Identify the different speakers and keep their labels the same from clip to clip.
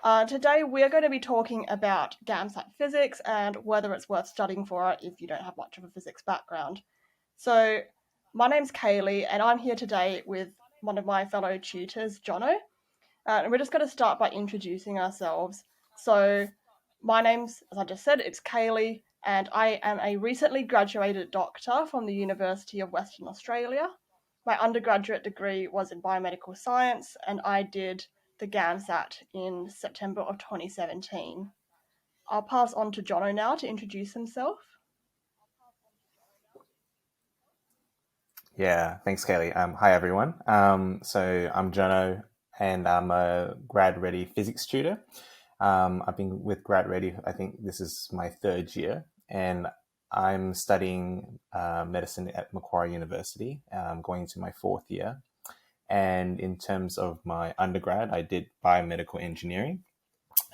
Speaker 1: Today we're going to be talking about GAMSAT Physics and whether it's worth studying for it if you don't have much of a physics background. So my name's Kaylee and I'm here today with one of my fellow tutors, Jono. And we're just going to start by introducing ourselves. So my name's, as I just said, it's Kaylee, and I am a recently graduated doctor from the University of Western Australia. My undergraduate degree was in biomedical science, and I did the GAMSAT in September of 2017. I'll pass on to Jono now to introduce himself.
Speaker 2: Yeah, thanks, Kaylee. Hi, everyone. So I'm Jono, and I'm a GradReady physics tutor. I've been with GradReady, I think this is my third year, and I'm studying medicine at Macquarie University, going to my fourth year. And in terms of my undergrad, I did biomedical engineering,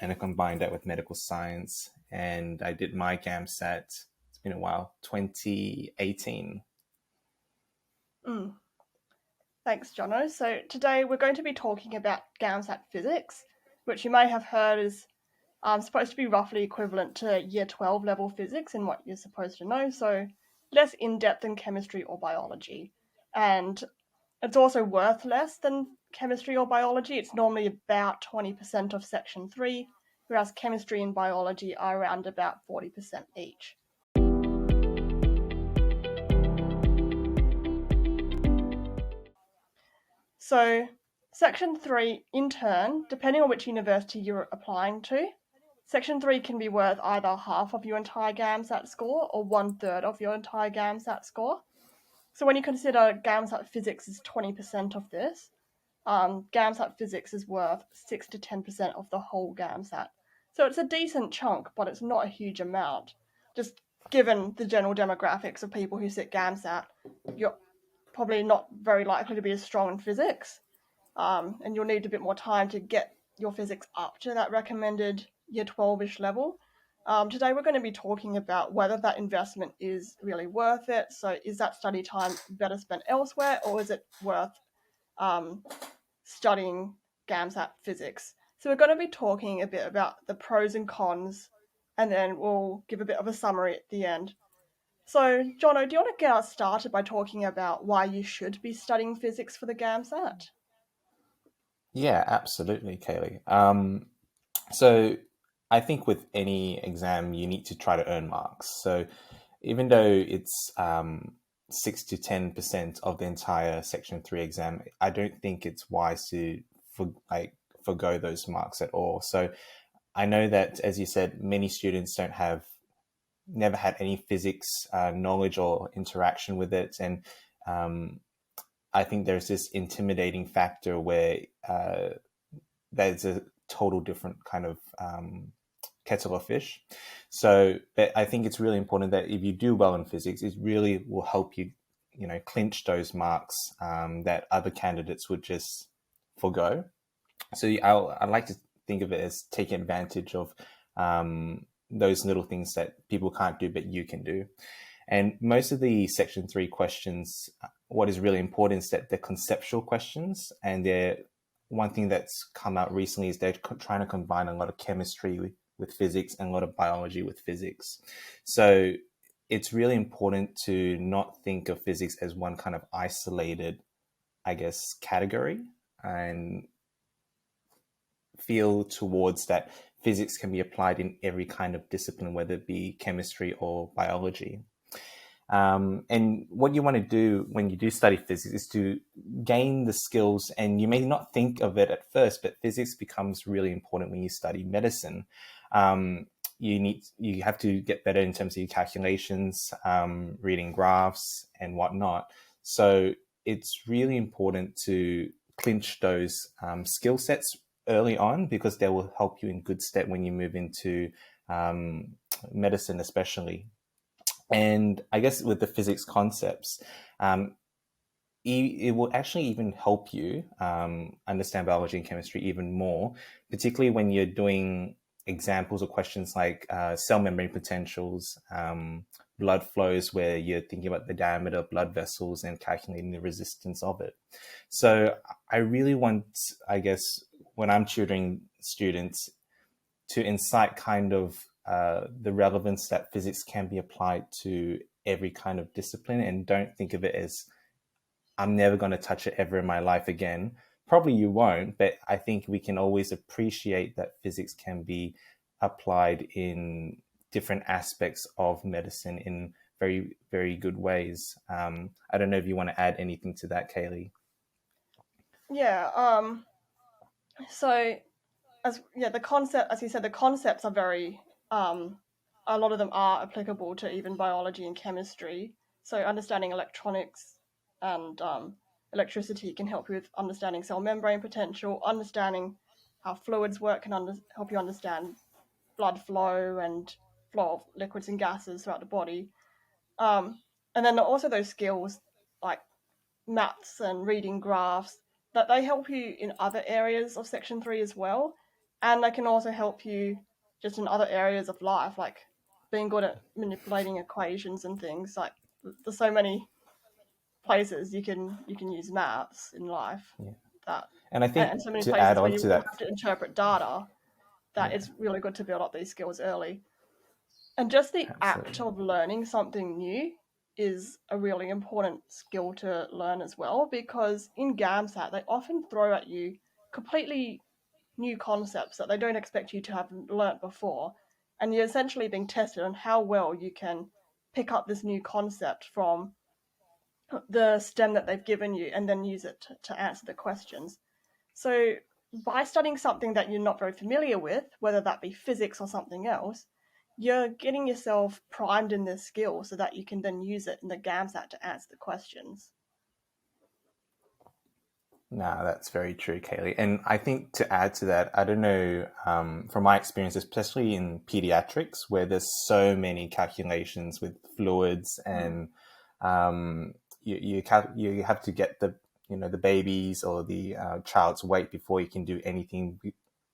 Speaker 2: and I combined that with medical science, and I did my GAMSAT, it's been a while, 2018.
Speaker 1: Thanks, Jono. So today we're going to be talking about GAMSAT Physics, which you may have heard is supposed to be roughly equivalent to Year 12 level physics in what you're supposed to know, so less in-depth than chemistry or biology. And it's also worth less than chemistry or biology. It's normally about 20% of Section 3, whereas chemistry and biology are around about 40% each. So Section 3, in turn, depending on which university you're applying to, Section 3 can be worth either half of your entire GAMSAT score or 1/3 of your entire GAMSAT score. So when you consider GAMSAT Physics is 20% of this, GAMSAT Physics is worth 6 to 10% of the whole GAMSAT. So it's a decent chunk, but it's not a huge amount. Just given the general demographics of people who sit GAMSAT, you're probably not very likely to be as strong in physics, and you'll need a bit more time to get your physics up to that recommended Year 12-ish level. Today we're going to be talking about whether that investment is really worth it. So is that study time better spent elsewhere, or is it worth studying GAMSAT Physics? So we're going to be talking a bit about the pros and cons, and then we'll give a bit of a summary at the end. So, Jono, do you want to get us started by talking about why you should be studying physics for the GAMSAT?
Speaker 2: Yeah, absolutely, Kaylee. So I think with any exam, you need to try to earn marks. So even though it's 6 to 10% of the entire Section 3 exam, I don't think it's wise to forgo those marks at all. So I know that, as you said, many students never had any physics knowledge or interaction with it, and I think there's this intimidating factor where there's a total different kind of kettle of fish. So I think it's really important that if you do well in physics, it really will help you, clinch those marks that other candidates would just forgo. So I like to think of it as taking advantage of those little things that people can't do, but you can do. And most of the Section 3 questions, what is really important is that they're conceptual questions, and one thing that's come out recently is they're trying to combine a lot of chemistry with physics and a lot of biology with physics. So it's really important to not think of physics as one kind of isolated, I guess, category, and feel towards that physics can be applied in every kind of discipline, whether it be chemistry or biology. And what you want to do when you do study physics is to gain the skills, and you may not think of it at first, but physics becomes really important when you study medicine. You have to get better in terms of your calculations, reading graphs and whatnot. So it's really important to clinch those skill sets early on, because they will help you in good stead when you move into medicine, especially. And I guess with the physics concepts, it will actually even help you understand biology and chemistry even more, particularly when you're doing examples or questions like cell membrane potentials, blood flows, where you're thinking about the diameter of blood vessels and calculating the resistance of it. So I really want, I guess, when I'm tutoring students, to incite kind of the relevance that physics can be applied to every kind of discipline, and don't think of it as I'm never going to touch it ever in my life again. Probably you won't, but I think we can always appreciate that physics can be applied in different aspects of medicine in very, very good ways. I don't know if you want to add anything to that, Kaylee.
Speaker 1: Yeah. So the concept, as you said, the concepts are very a lot of them are applicable to even biology and chemistry. So understanding electronics and electricity can help you with understanding cell membrane potential, understanding how fluids work can help you understand blood flow and flow of liquids and gases throughout the body. And then also those skills like maths and reading graphs, that they help you in other areas of section 3 as well, and they can also help you just in other areas of life, like being good at manipulating equations and things. Like there's so many places you can use maths in life,
Speaker 2: Yeah.
Speaker 1: that
Speaker 2: And I think
Speaker 1: and so many
Speaker 2: to add
Speaker 1: places where
Speaker 2: on
Speaker 1: you
Speaker 2: to
Speaker 1: will
Speaker 2: that,
Speaker 1: have to interpret data, that
Speaker 2: yeah,
Speaker 1: it's really good to build up these skills early. And just the act
Speaker 2: absolutely.
Speaker 1: of learning something new is a really important skill to learn as well, because in GAMSAT, they often throw at you completely new concepts that they don't expect you to have learnt before. And you're essentially being tested on how well you can pick up this new concept from the STEM that they've given you and then use it to answer the questions. So by studying something that you're not very familiar with, whether that be physics or something else, you're getting yourself primed in this skill so that you can then use it in the GAMSAT to answer the questions.
Speaker 2: No, that's very true, Kaylee. And I think to add to that, I don't know, from my experience, especially in pediatrics, where there's so many calculations with fluids,
Speaker 1: Mm.
Speaker 2: and you have to get the babies or the child's weight before you can do anything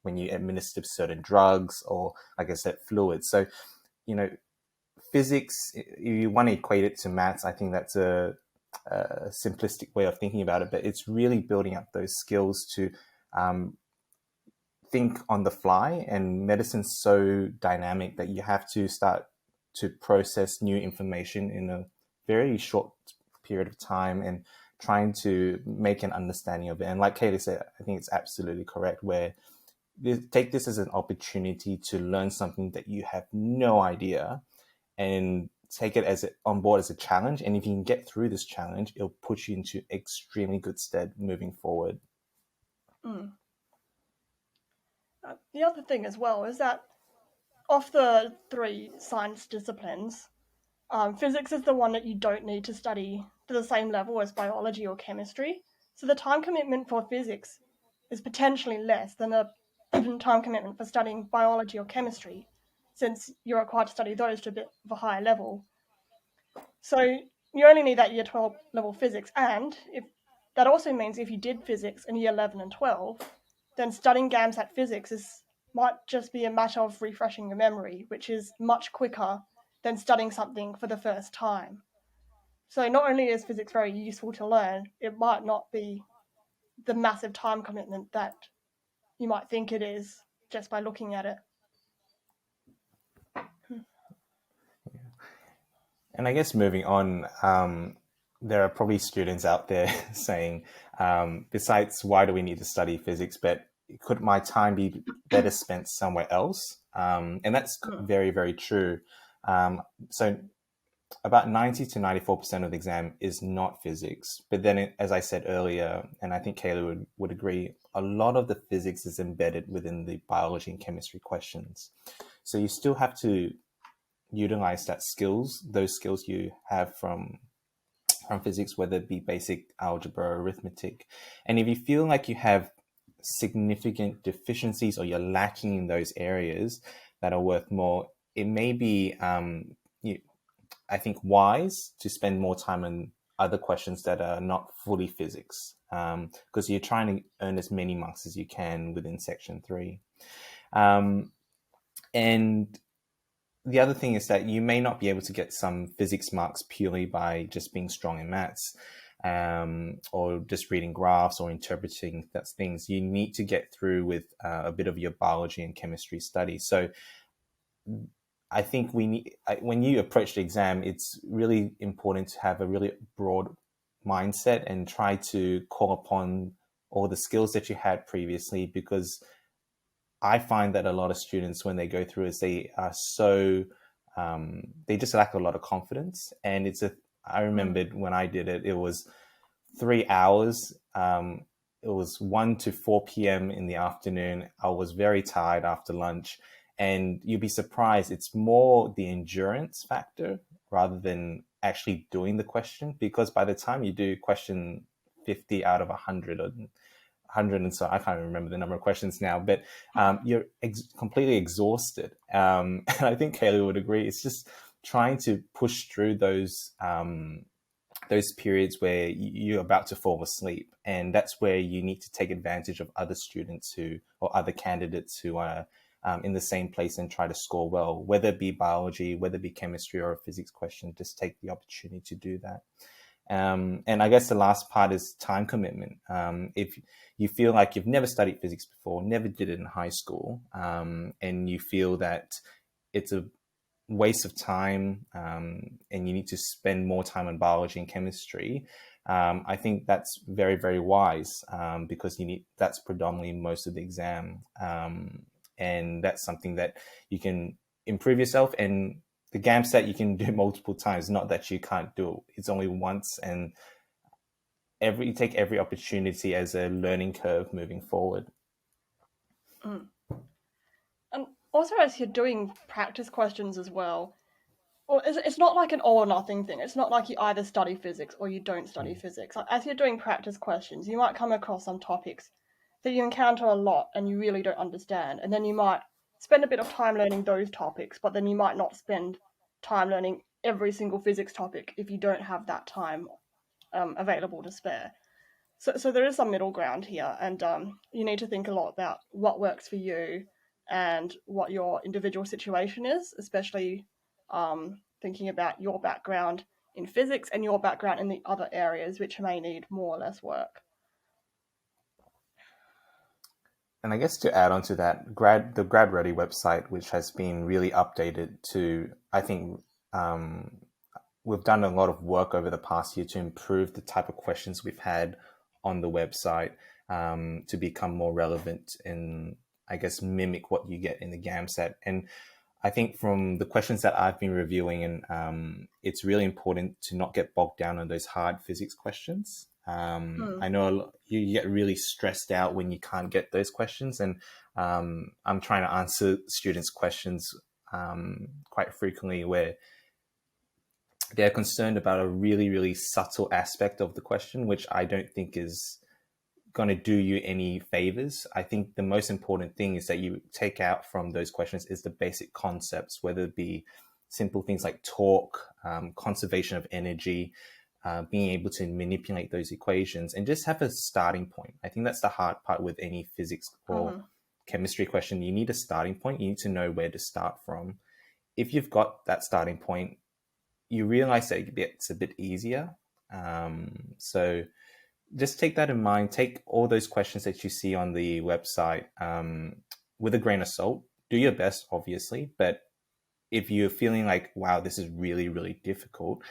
Speaker 2: when you administer certain drugs or, like I said, fluids. So, you know, physics, if you want to equate it to maths, I think that's a simplistic way of thinking about it, but it's really building up those skills to um, think on the fly. And medicine's so dynamic that you have to start to process new information in a very short period of time and trying to make an understanding of it. And like Kaylee said, I think it's absolutely correct, where take this as an opportunity to learn something that you have no idea, and take it on board as a challenge. And if you can get through this challenge, it'll put you into extremely good stead moving forward.
Speaker 1: Mm. The other thing as well is that of the three science disciplines, physics is the one that you don't need to study to the same level as biology or chemistry. So the time commitment for physics is potentially less than the time commitment for studying biology or chemistry, since you're required to study those to a bit of a higher level. So you only need that year 12 level physics, and if that also means if you did physics in year 11 and 12, then studying GAMSAT physics might just be a matter of refreshing your memory, which is much quicker than studying something for the first time. So not only is physics very useful to learn, it might not be the massive time commitment that you might think it is just by looking at it.
Speaker 2: And I guess moving on, there are probably students out there saying, besides, why do we need to study physics? But could my time be better spent somewhere else? And that's
Speaker 1: Mm.
Speaker 2: very, very true. So about 90 to 94% of the exam is not physics. But then, as I said earlier, and I think Kayla would agree, a lot of the physics is embedded within the biology and chemistry questions. So you still have to utilize those skills you have from physics, whether it be basic algebra, arithmetic. And if you feel like you have significant deficiencies or you're lacking in those areas that are worth more, it may be, I think, wise to spend more time on other questions that are not fully physics, because you're trying to earn as many marks as you can within section 3. And the other thing is that you may not be able to get some physics marks purely by just being strong in maths. or just reading graphs or interpreting things. You need to get through with a bit of your biology and chemistry study. So I think when you approach the exam, it's really important to have a really broad mindset and try to call upon all the skills that you had previously, because I find that a lot of students, when they go through is they are so they just lack a lot of confidence. And I remembered when I did it, it was 3 hours. It was 1 to 4 p.m. in the afternoon. I was very tired after lunch. And you'd be surprised, it's more the endurance factor rather than actually doing the question. Because by the time you do question 50 out of 100 or 100 and so, I can't remember the number of questions now, but you're completely exhausted. And I think Kaylee would agree. It's just trying to push through those periods where you're about to fall asleep. And that's where you need to take advantage of other students or other candidates who are in the same place and try to score well, whether it be biology, whether it be chemistry or a physics question. Just take the opportunity to do that. And I guess the last part is time commitment. If you feel like you've never studied physics before, never did it in high school, and you feel that it's a waste of time, and you need to spend more time on biology and chemistry, I think that's very, very wise, because that's predominantly most of the exam, and that's something that you can improve yourself. And the GAMSAT you can do multiple times, not that you can't do it. It's only once, and you take every opportunity as a learning curve moving forward.
Speaker 1: Mm. And also, as you're doing practice questions as well, it's not like an all or nothing thing. It's not like you either study physics or you don't study physics. Like, as you're doing practice questions, you might come across some topics that you encounter a lot and you really don't understand. And then you might spend a bit of time learning those topics, but then you might not spend time learning every single physics topic if you don't have that time available to spare. So there is some middle ground here, and you need to think a lot about what works for you and what your individual situation is, especially thinking about your background in physics and your background in the other areas which may need more or less work.
Speaker 2: And I guess to add on to that, the GradReady website, which has been really updated to, I think we've done a lot of work over the past year to improve the type of questions we've had on the website, to become more relevant and, I guess, mimic what you get in the GAMSAT. And I think from the questions that I've been reviewing, and it's really important to not get bogged down on those hard physics questions. I know you get really stressed out when you can't get those questions, and I'm trying to answer students' questions quite frequently where they're concerned about a really, really subtle aspect of the question, which I don't think is going to do you any favors. I think the most important thing is that you take out from those questions is the basic concepts, whether it be simple things like torque, conservation of energy, being able to manipulate those equations, and just have a starting point. I think that's the hard part with any physics or chemistry question. You need a starting point. You need to know where to start from. If you've got that starting point, you realize that it gets a bit easier. So just take that in mind. Take all those questions that you see on the website with a grain of salt. Do your best, obviously, but if you're feeling like, wow, this is really, really difficult,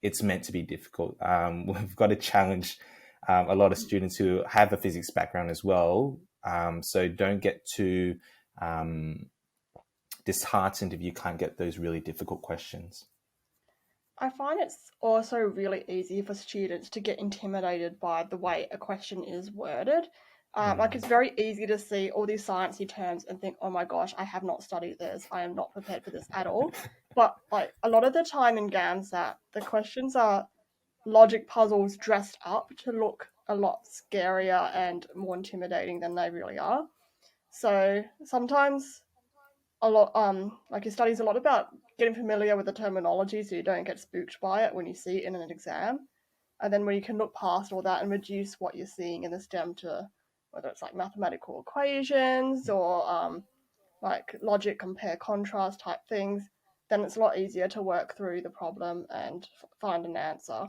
Speaker 2: it's meant to be difficult. We've got to challenge a lot of students who have a physics background as well. So don't get too disheartened if you can't get those really difficult questions.
Speaker 1: I find it's also really easy for students to get intimidated by the way a question is worded. Like, it's very easy to see all these sciencey terms and think, oh my gosh, I have not studied this. I am not prepared for this at all. But like a lot of the time in GAMSAT, the questions are logic puzzles dressed up to look a lot scarier and more intimidating than they really are. So sometimes a lot like your study's a lot about getting familiar with the terminology so you don't get spooked by it when you see it in an exam. And then when you can look past all that and reduce what you're seeing in the STEM to whether it's like mathematical equations or like logic, compare, contrast type things, then it's a lot easier to work through the problem and find an answer.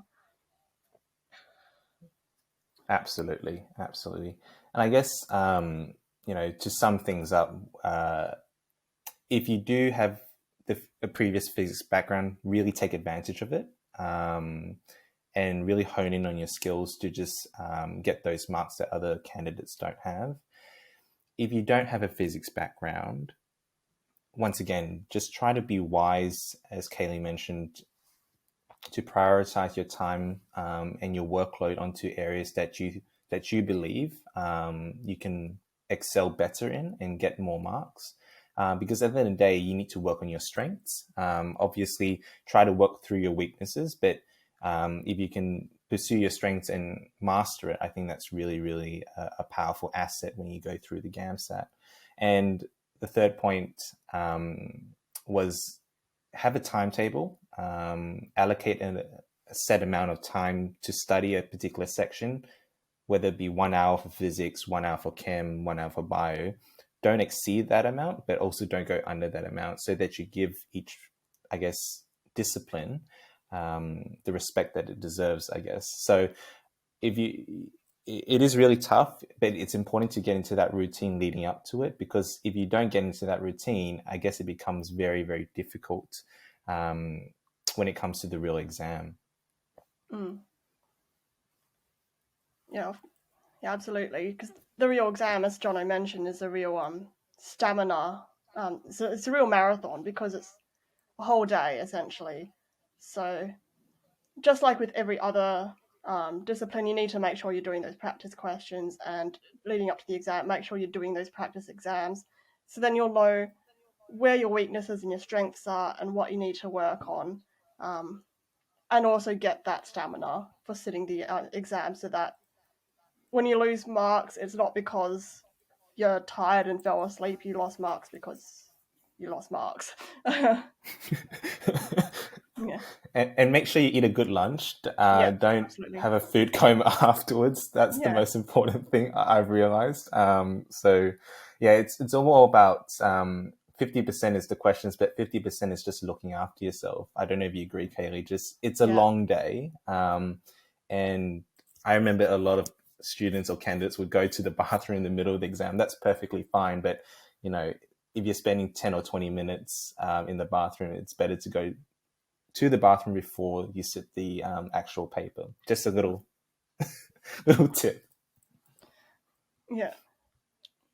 Speaker 2: Absolutely, absolutely. And I guess to sum things up, if you do have a previous physics background, really take advantage of it, and really hone in on your skills to just get those marks that other candidates don't have. If you don't have a physics background, once again, just try to be wise, as Kaylee mentioned, to prioritize your time and your workload onto areas that you believe you can excel better in and get more marks. Because at the end of the day, you need to work on your strengths. Obviously, try to work through your weaknesses, but if you can pursue your strengths and master it, I think that's really, really a powerful asset when you go through the GAMSAT. And the third point was have a timetable, allocate a set amount of time to study a particular section, whether it be 1 hour for physics, 1 hour for chem, 1 hour for bio. Don't exceed that amount, but also don't go under that amount, so that you give each, I guess, discipline the respect that it deserves, I guess. So if you, it is really tough, but it's important to get into that routine leading up to it, because if you don't get into that routine, I guess it becomes very, very difficult when it comes to the real exam.
Speaker 1: Mm. Yeah, yeah, absolutely. Because the real exam, as Jono mentioned, is a real stamina. It's a real marathon because it's a whole day essentially. So just like with every other discipline, you need to make sure you're doing those practice questions, and leading up to the exam, make sure you're doing those practice exams. So then you'll know where your weaknesses and your strengths are and what you need to work on, and also get that stamina for sitting the exam, so that when you lose marks, it's not because you're tired and fell asleep. You lost marks because you lost marks. Yeah.
Speaker 2: And make sure you eat a good lunch.
Speaker 1: Yeah,
Speaker 2: Don't
Speaker 1: absolutely.
Speaker 2: have a food coma afterwards. That's the
Speaker 1: Yeah.
Speaker 2: most important thing I've realized. So, yeah, it's all about 50% is the questions, but 50% is just looking after yourself. I don't know if you agree, Kaylee. Just it's a
Speaker 1: Yeah.
Speaker 2: long day, and I remember a lot of students or candidates would go to the bathroom in the middle of the exam. That's perfectly fine, but if you're spending 10 or 20 minutes in the bathroom, it's better to go to the bathroom before you sit the actual paper. Just a little little tip.
Speaker 1: Yeah.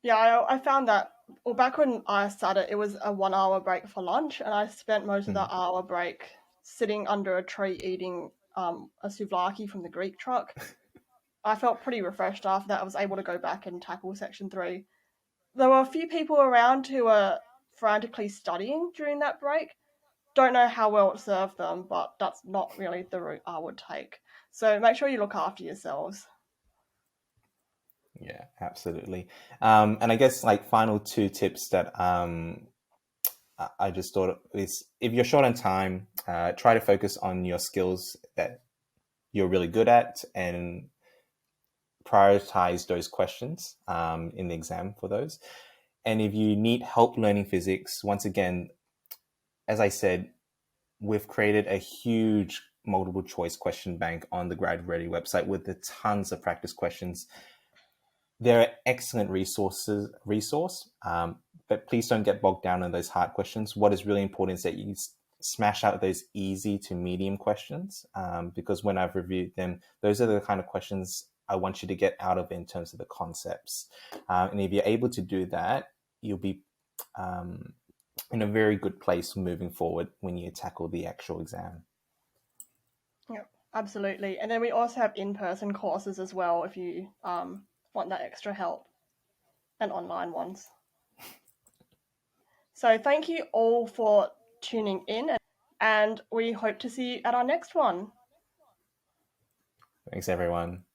Speaker 1: Yeah, I found that, well, back when I started, it was a 1 hour break for lunch, and I spent most of the
Speaker 2: Mm.
Speaker 1: hour break sitting under a tree eating a souvlaki from the Greek truck. I felt pretty refreshed after that. I was able to go back and tackle section three. There were a few people around who were frantically studying during that break. Don't know how well it served them, but that's not really the route I would take. So make sure you look after yourselves.
Speaker 2: Yeah, absolutely. And I guess like final two tips that I just thought is if you're short on time, try to focus on your skills that you're really good at and prioritize those questions in the exam for those. And if you need help learning physics, once again, as I said, we've created a huge multiple choice question bank on the GradReady website with the tons of practice questions. They're an excellent resource, but please don't get bogged down in those hard questions. What is really important is that you smash out those easy to medium questions, because when I've reviewed them, those are the kind of questions I want you to get out of in terms of the concepts. And if you're able to do that, you'll be in a very good place moving forward when you tackle the actual exam.
Speaker 1: Yep, absolutely. And then we also have in-person courses as well if you want that extra help, and online ones. So thank you all for tuning in, and we hope to see you at our next one.
Speaker 2: Thanks, everyone.